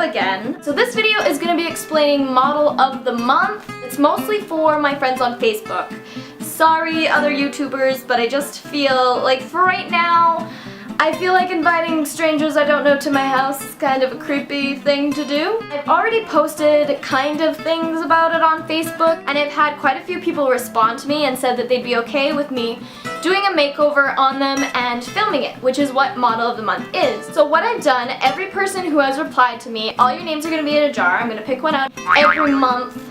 again. So this video is going to be explaining Model of the Month. It's mostly for my friends on Facebook. Sorry other YouTubers, but I just feel like for right now, I feel like inviting strangers I don't know to my house is kind of a creepy thing to do. I've already posted kind of things about it on Facebook, and I've had quite a few people respond to me and said that they'd be okay with me doing a makeover on them and filming it, which is what Model of the Month is. So what I've done, every person who has replied to me, all your names are going to be in a jar. I'm going to pick one out every month.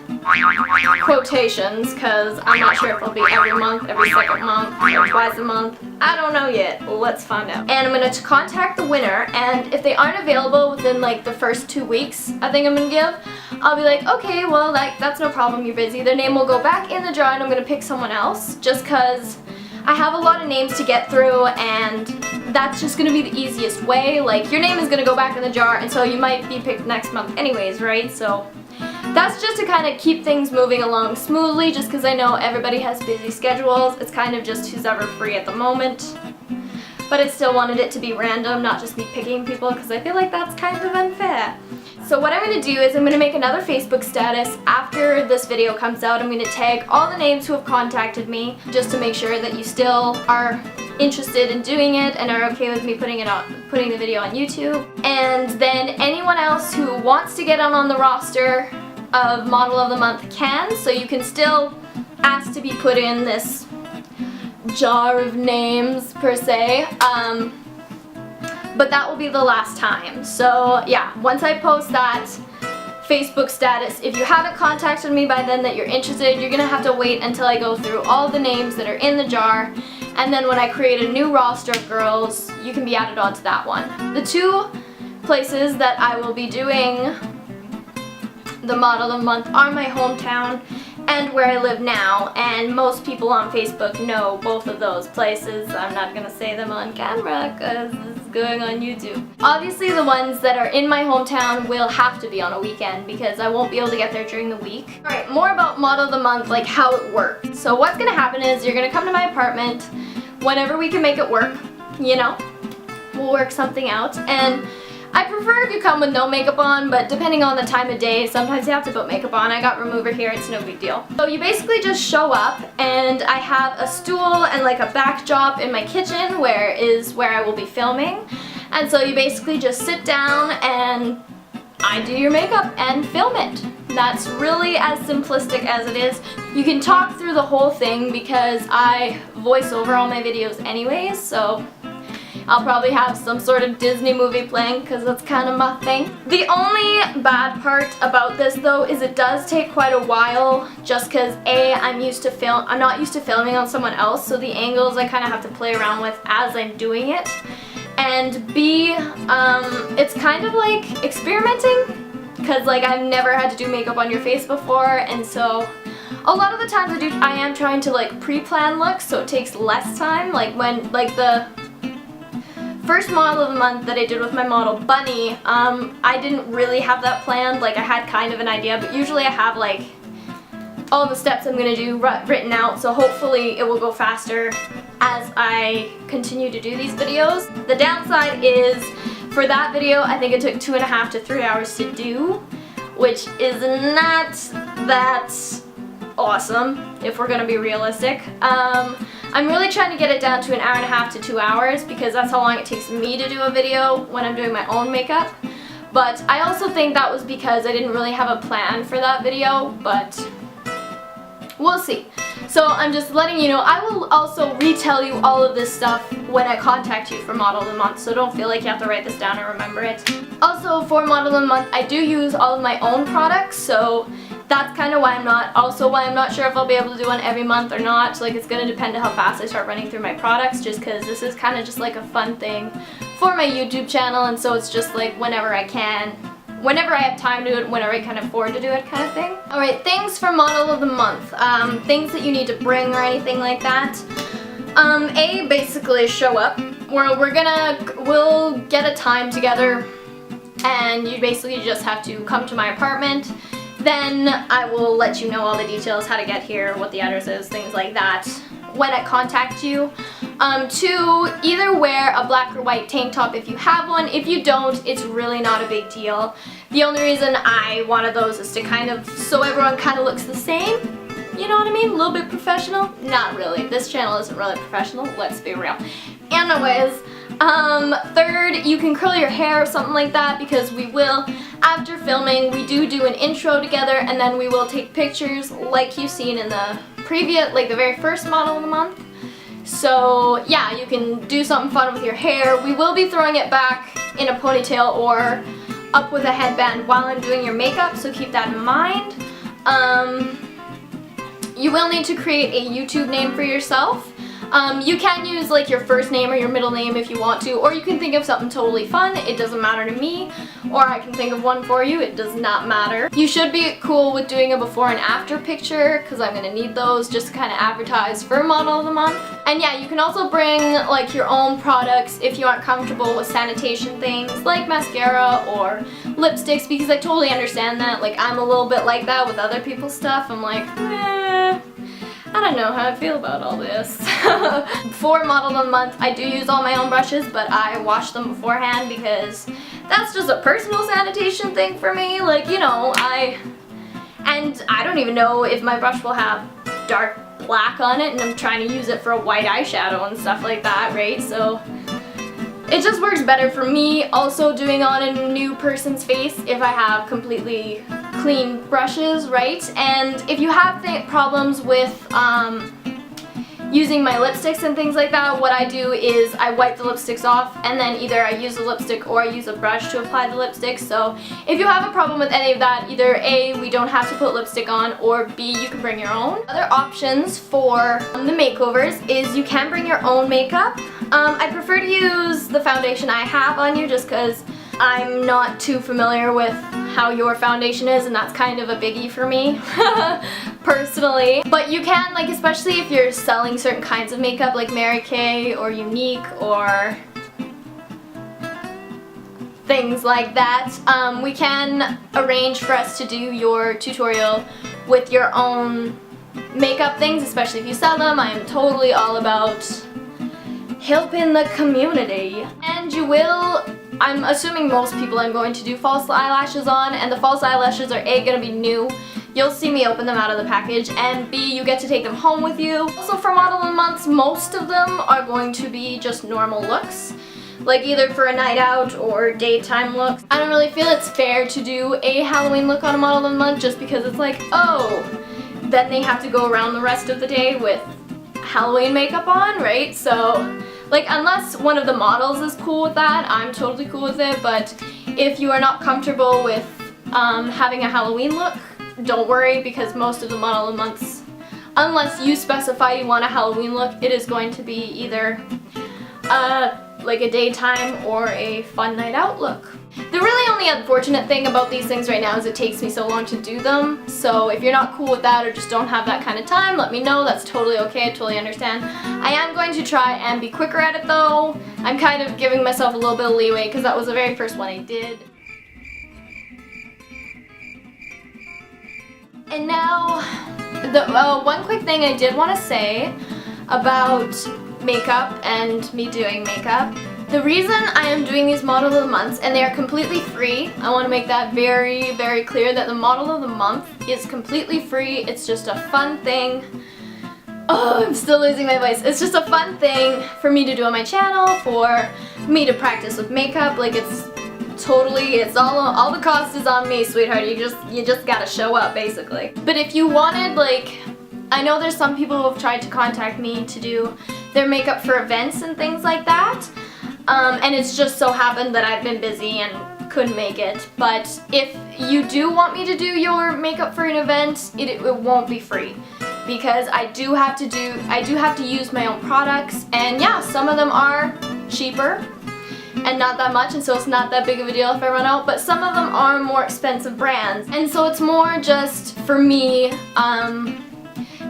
Quotations, because I'm not sure if it'll be every month, every second month, or twice a month. I don't know yet. Let's find out. And I'm going to contact the winner, and if they aren't available within like the first 2 weeks, I think I'm going to give, I'll be like, okay, well that's no problem, you're busy. Their name will go back in the jar and I'm going to pick someone else, just because I have a lot of names to get through, and that's just going to be the easiest way. Like, your name is going to go back in the jar, and so you might be picked next month anyways, right? So that's just to kind of keep things moving along smoothly, just because I know everybody has busy schedules. It's kind of just who's ever free at the moment. But I still wanted it to be random, not just me picking people, because I feel like that's kind of unfair. So what I'm going to do is I'm going to make another Facebook status after this video comes out. I'm going to tag all the names who have contacted me, just to make sure that you still are interested in doing it and are okay with me putting the video on YouTube. And then anyone else who wants to get on the roster of Model of the Month can, so you can still ask to be put in this jar of names per se, but that will be the last time. So yeah, once I post that Facebook status, if you haven't contacted me by then that you're interested, you're gonna have to wait until I go through all the names that are in the jar, and then when I create a new roster of girls, you can be added onto that one. The two places that I will be doing the Model of the Month are my hometown and where I live now, and most people on Facebook know both of those places. I'm not gonna say them on camera because this is going on YouTube. Obviously the ones that are in my hometown will have to be on a weekend because I won't be able to get there during the week. Alright, more about Model of the Month, like how it works. So what's gonna happen is you're gonna come to my apartment whenever we can make it work, you know? We'll work something out, and I prefer if you come with no makeup on, but depending on the time of day, sometimes you have to put makeup on. I got remover here, it's no big deal. So you basically just show up, and I have a stool and like a backdrop in my kitchen where I will be filming. And so you basically just sit down and I do your makeup and film it. That's really as simplistic as it is. You can talk through the whole thing because I voice over all my videos anyways, so I'll probably have some sort of Disney movie playing because that's kind of my thing. The only bad part about this though is it does take quite a while, just because A, I'm not used to filming on someone else, so the angles I kind of have to play around with as I'm doing it. And B, it's kind of like experimenting, because like I've never had to do makeup on your face before, and so a lot of the times I am trying to like pre-plan looks, so it takes less time. Like when the first Model of the Month that I did with my model Bunny, I didn't really have that planned. Like I had kind of an idea, but usually I have like all the steps I'm gonna do written out, so hopefully it will go faster as I continue to do these videos. The downside is for that video, I think it took 2.5 to 3 hours to do, which is not that awesome if we're gonna be realistic. I'm really trying to get it down to 1.5 hours to 2 hours because that's how long it takes me to do a video when I'm doing my own makeup. But I also think that was because I didn't really have a plan for that video, but we'll see. So I'm just letting you know, I will also retell you all of this stuff when I contact you for Model of the Month, so don't feel like you have to write this down or remember it. Also for Model of the Month, I do use all of my own products, so that's kind of why I'm not sure if I'll be able to do one every month or not. Like, it's going to depend on how fast I start running through my products, just because this is kind of just like a fun thing for my YouTube channel, and so it's just like whenever I can, whenever I have time to do it, whenever I can afford to do it kind of thing. Alright, things for Model of the Month. Things that you need to bring or anything like that. A, basically show up. We'll get a time together, and you basically just have to come to my apartment. Then I will let you know all the details, how to get here, what the address is, things like that, when I contact you. Two, either wear a black or white tank top if you have one. If you don't, it's really not a big deal. The only reason I wanted those is to kind of, so everyone kind of looks the same. You know what I mean? A little bit professional? Not really. This channel isn't really professional, let's be real. Anyways, third, you can curl your hair or something like that, because we will, after filming, we do an intro together, and then we will take pictures like you've seen in the previous, like the very first model of the month. So yeah, you can do something fun with your hair. We will be throwing it back in a ponytail or up with a headband while I'm doing your makeup, so keep that in mind. You will need to create a YouTube name for yourself. You can use like your first name or your middle name if you want to, or you can think of something totally fun. It doesn't matter to me, or I can think of one for you. It does not matter. You should be cool with doing a before and after picture, because I'm going to need those just to kind of advertise for Model of the Month. And yeah, you can also bring like your own products if you aren't comfortable with sanitation things like mascara or lipsticks, because I totally understand that. Like, I'm a little bit like that with other people's stuff. I'm like, I don't know how I feel about all this. For Model of the Month, I do use all my own brushes, but I wash them beforehand because that's just a personal sanitation thing for me. Like, you know, I don't even know if my brush will have dark black on it, and I'm trying to use it for a white eyeshadow and stuff like that, right? So it just works better for me. Also, doing on a new person's face if I have completely clean brushes, right? And if you have problems with using my lipsticks and things like that, what I do is I wipe the lipsticks off, and then either I use a lipstick or I use a brush to apply the lipstick. So if you have a problem with any of that, either A, we don't have to put lipstick on, or B, you can bring your own. Other options for the makeovers is you can bring your own makeup. I prefer to use the foundation I have on you just because I'm not too familiar with how your foundation is, and that's kind of a biggie for me personally. But you can, like, especially if you're selling certain kinds of makeup like Mary Kay or Unique or things like that, we can arrange for us to do your tutorial with your own makeup things, especially if you sell them. I am totally all about helping the community. And you will, I'm assuming most people, I'm going to do false eyelashes on, and the false eyelashes are A, going to be new. You'll see me open them out of the package, and B, you get to take them home with you. Also, for Model of the Month, most of them are going to be just normal looks, like either for a night out or daytime looks. I don't really feel it's fair to do a Halloween look on a Model of the Month just because it's like, oh, then they have to go around the rest of the day with Halloween makeup on, right? So, like, unless one of the models is cool with that, I'm totally cool with it. But if you are not comfortable with having a Halloween look, don't worry, because most of the Model of the Months, unless you specify you want a Halloween look, it is going to be either like a daytime or a fun night out look. The really only unfortunate thing about these things right now is it takes me so long to do them. So if you're not cool with that or just don't have that kind of time, let me know. That's totally okay. I totally understand. I am going to try and be quicker at it though. I'm kind of giving myself a little bit of leeway because that was the very first one I did. And now, the one quick thing I did want to say about makeup and me doing makeup. The reason I am doing these Model of the Months, and they are completely free, I want to make that very, very clear that the Model of the Month is completely free. It's just a fun thing. Oh, I'm still losing my voice. It's just a fun thing for me to do on my channel, for me to practice with makeup. Like, it's totally, it's all the cost is on me, sweetheart. You just gotta show up, basically. But if you wanted, like, I know there's some people who have tried to contact me to do their makeup for events and things like that. And it's just so happened that I've been busy and couldn't make it. But if you do want me to do your makeup for an event, it won't be free, because I do have to use my own products, and yeah, some of them are cheaper and not that much, and so it's not that big of a deal if I run out, but some of them are more expensive brands, and so it's more just for me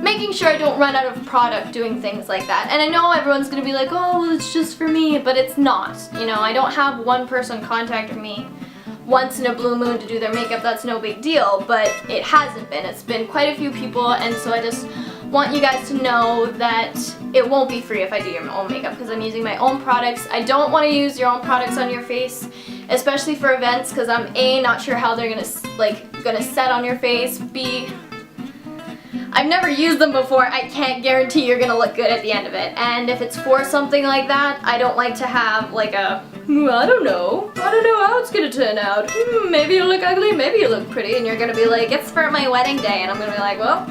making sure I don't run out of product doing things like that. And I know everyone's gonna be like, oh, well, it's just for me, but it's not. You know, I don't have one person contacting me once in a blue moon to do their makeup. That's no big deal, but it hasn't been. It's been quite a few people, and so I just want you guys to know that it won't be free if I do your own makeup because I'm using my own products. I don't want to use your own products on your face, especially for events, because I'm A, not sure how they're gonna set on your face, B, I've never used them before. I can't guarantee you're gonna look good at the end of it. And if it's for something like that, I don't like to have like a, I don't know how it's gonna turn out. Maybe you look ugly, maybe you look pretty, and you're gonna be like, it's for my wedding day, and I'm gonna be like, well,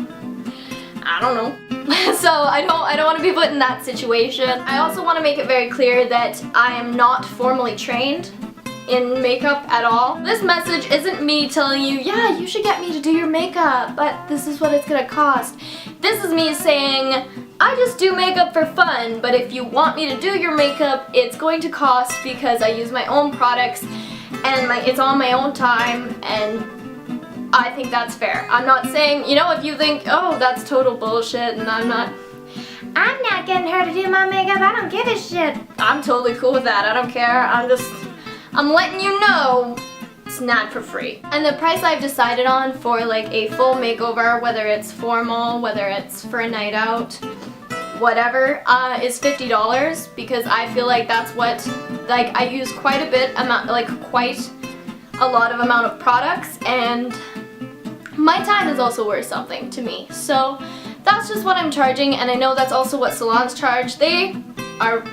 I don't know. So I don't want to be put in that situation. I also want to make it very clear that I am not formally trained in makeup at all. This message isn't me telling you, yeah, you should get me to do your makeup, but this is what it's gonna cost. This is me saying, I just do makeup for fun, but if you want me to do your makeup, it's going to cost because I use my own products and it's on my own time, and I think that's fair. I'm not saying, you know, if you think, oh, that's total bullshit and I'm not getting her to do my makeup, I don't give a shit. I'm totally cool with that. I don't care. I'm letting you know it's not for free. And the price I've decided on for like a full makeover, whether it's formal, whether it's for a night out, whatever, is $50 because I feel like that's what, like, I use quite a lot of amount of products, and my time is also worth something to me. So that's just what I'm charging, and I know that's also what salons charge. They are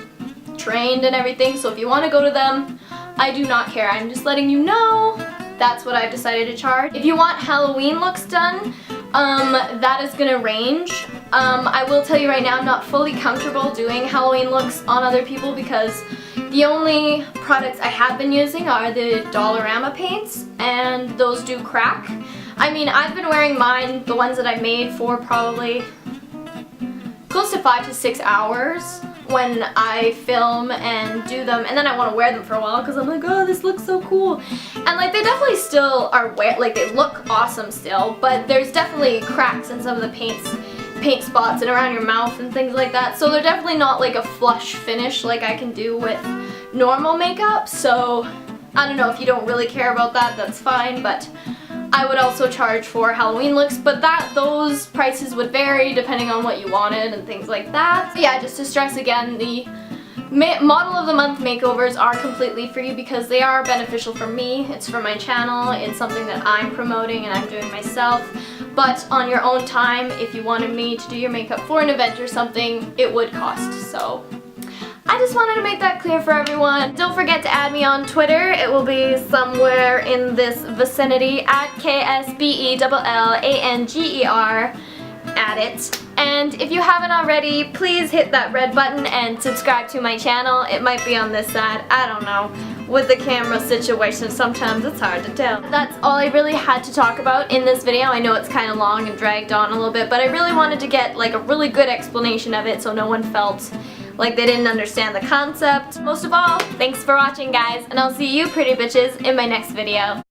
trained and everything, so if you want to go to them, I do not care. I'm just letting you know that's what I've decided to charge. If you want Halloween looks done, that is gonna range. I will tell you right now, I'm not fully comfortable doing Halloween looks on other people because the only products I have been using are the Dollarama paints, and those do crack. I mean, I've been wearing mine, the ones that I made, for probably close to 5 to 6 hours when I film and do them, and then I want to wear them for a while because I'm like, oh, this looks so cool. And like, they definitely still are like, they look awesome still, but there's definitely cracks in some of the paint spots and around your mouth and things like that, so they're definitely not like a flush finish like I can do with normal makeup. So I don't know, if you don't really care about that, that's fine, but I would also charge for Halloween looks, but those prices would vary depending on what you wanted and things like that. So yeah, just to stress again, the model of the month makeovers are completely free because they are beneficial for me. It's for my channel, it's something that I'm promoting and I'm doing myself. But on your own time, if you wanted me to do your makeup for an event or something, it would cost. So I just wanted to make that clear for everyone. Don't forget to add me on Twitter. It will be somewhere in this vicinity, at KSBELLANGER. Add it. And if you haven't already, please hit that red button and subscribe to my channel. It might be on this side, I don't know. With the camera situation, sometimes it's hard to tell. That's all I really had to talk about in this video. I know it's kind of long and dragged on a little bit, but I really wanted to get like a really good explanation of it so no one felt like they didn't understand the concept. Most of all, thanks for watching, guys, and I'll see you pretty bitches in my next video.